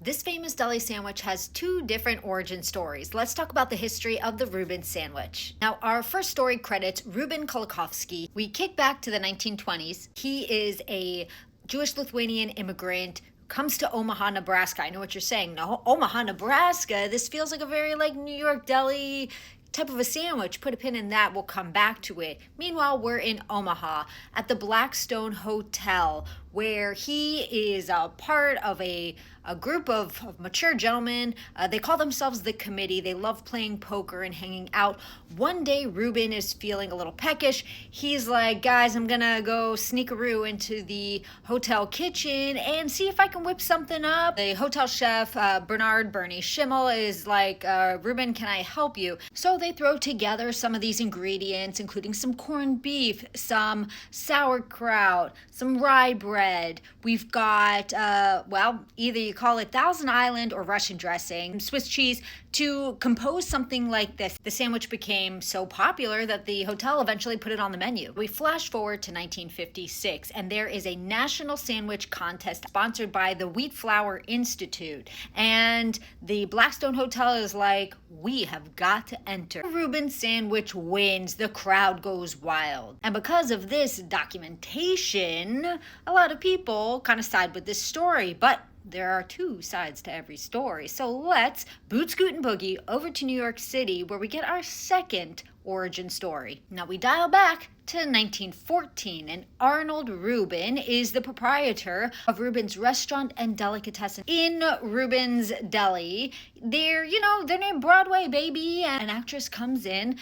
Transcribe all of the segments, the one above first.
This famous deli sandwich has two different origin stories. Let's talk about the history of the Reuben sandwich. Now, our first story credits Reuben Kolakowski. We kick back to the 1920s. He is a Jewish-Lithuanian immigrant, comes to Omaha, Nebraska. I know what you're saying. No, Omaha, Nebraska. This feels like a very New York deli type of a sandwich. Put a pin in that. We'll come back to it. Meanwhile, we're in Omaha at the Blackstone Hotel, where he is a part of a group of mature gentlemen. They call themselves the committee. They love playing poker and hanging out. One day, Reuben is feeling a little peckish. He's like, guys, I'm gonna go sneakaroo into the hotel kitchen and see if I can whip something up. The hotel chef, Bernie Schimmel, is like, Reuben, can I help you? So they throw together some of these ingredients, including some corned beef, some sauerkraut, some rye bread. We've got, either you call it Thousand Island or Russian dressing, Swiss cheese, to compose something like this. The sandwich became so popular that the hotel eventually put it on the menu. We flash forward to 1956, and there is a national sandwich contest sponsored by the Wheat Flour Institute. And the Blackstone Hotel is like, we have got to enter. The Reuben sandwich wins. The crowd goes wild. And because of this documentation, a lot of people kind of side with this story, but there are two sides to every story. So let's boot, scoot, and boogie over to New York City, where we get our second origin story. Now we dial back to 1914, and Arnold Reuben is the proprietor of Reuben's Restaurant and Delicatessen in Reuben's Deli. They're named Broadway, baby. And an actress comes in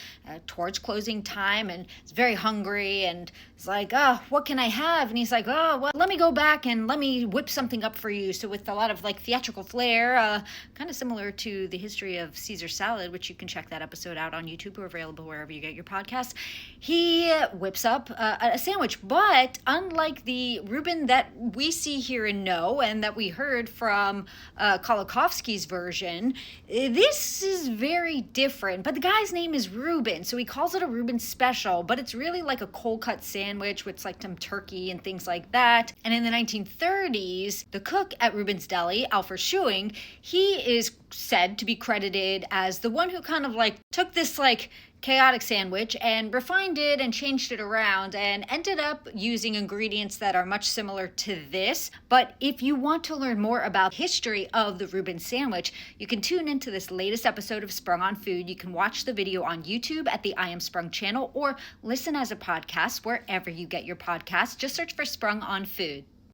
towards closing time and is very hungry and is like, what can I have? And he's like, let me go back and let me whip something up for you. So with a lot of theatrical flair, kind of similar to the history of Caesar salad, which you can check that episode out on YouTube or available wherever you get your podcasts. He whips up a sandwich, but unlike the Reuben that we see here and know, and that we heard from Kolakowski's version, this is very different. But the guy's name is Reuben, so he calls it a Reuben special, but it's really like a cold cut sandwich with some turkey and things like that. And in the 1930s, the cook at Reuben's Deli, Alfred Schuing, he is said to be credited as the one who kind of took this chaotic sandwich and refined it and changed it around and ended up using ingredients that are much similar to this. But if you want to learn more about history of the Reuben sandwich, you can tune into this latest episode of Sprung on Food. You can watch the video on YouTube at the I Am Sprung channel or listen as a podcast wherever you get your podcasts. Just search for Sprung on Food.